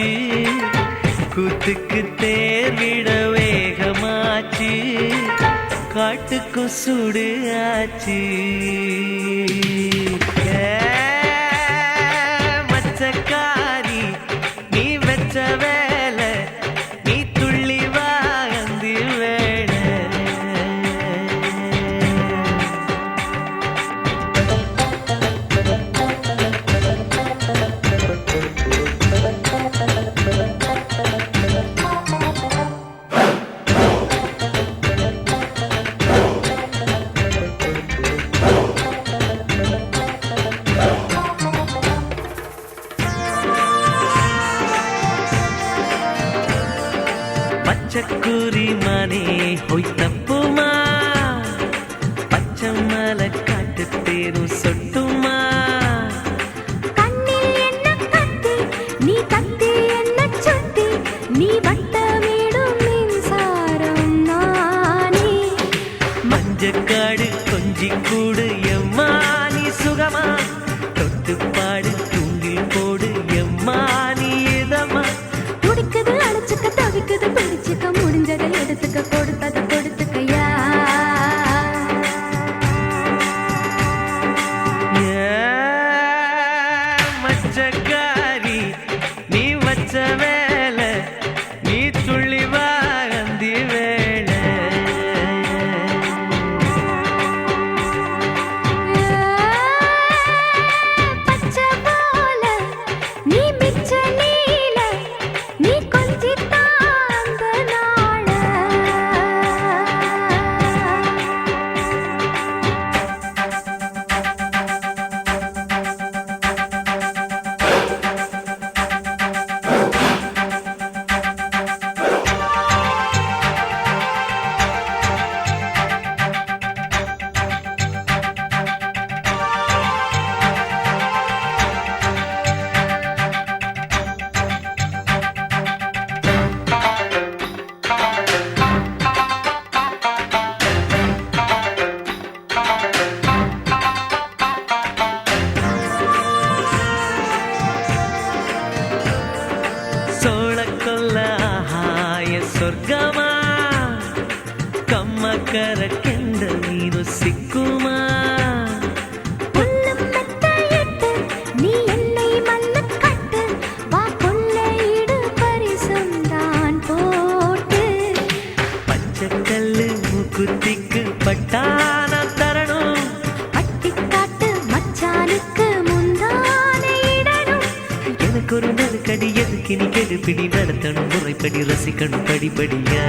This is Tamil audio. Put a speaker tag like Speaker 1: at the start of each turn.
Speaker 1: ஆச்சு, கூத்துக்கு தேர்விட வேகமாச்சு, காட்டுக்கு சுடு ஆச்சு. மச்சக்காரி நீ வெச்ச வேலை, நீ துள்ளி வாந்தி வேலை. பச்சக்கூரி மனே ஹொய் தப்புமா, பச்சமல காட்டு தேரும் சொட்டுமா.
Speaker 2: கண்ணில் என்ன கத்தி, நீ கத்தி என்ன சுத்தி, நீ வட்டமிடும் மின்சாரம் நானே.
Speaker 1: மஞ்சக்காடு கொஞ்சி கூடு எம்மா நீ சுகமா, தொட்டுப்பாடு தூங்கில் போடு எம்மா நீ இதமா.
Speaker 2: துடிக்குது அழைச்சுக்க, தவிக்குது பிடிச்சுக்க, முடிஞ்சதை எடுத்துக்க, கொடுத்ததை கொடுத்துக்கையா.
Speaker 1: மச்சக்காரி நீ வச்ச வேலை, நீ துள்ளி வாந்தி வேலை.
Speaker 2: பச்சை போல நீ மிச்ச நீல, நீ கொஞ்சி தாந்த நாள. சோழக்கொல்ல ஆಹಾಯ சொர்க்கமா, ಕಮ್ಮಕರ ಕೆಂಡ ನೀನು ಸಿಕ್ಕುಮಾ. புல்லும் மெத்தையிட்டு நீ என்னை மல்லக் கட்டு, வா கொள்ளையிடு பரிசுந்தான் போட்டு.
Speaker 1: பச்சைக்கல்லு மூக்குத்திக்கு பட்டான தரணும்,
Speaker 2: பட்டிக்காட்டு மச்சானுக்கு முந்தானை இடணும்.
Speaker 1: எனக்கு ஒரு நெருக்கடி எதுக்கு நீ கெடுபிடி நடத்தணும், முறைப்படி ரசிக்கணும் படிப்படியா.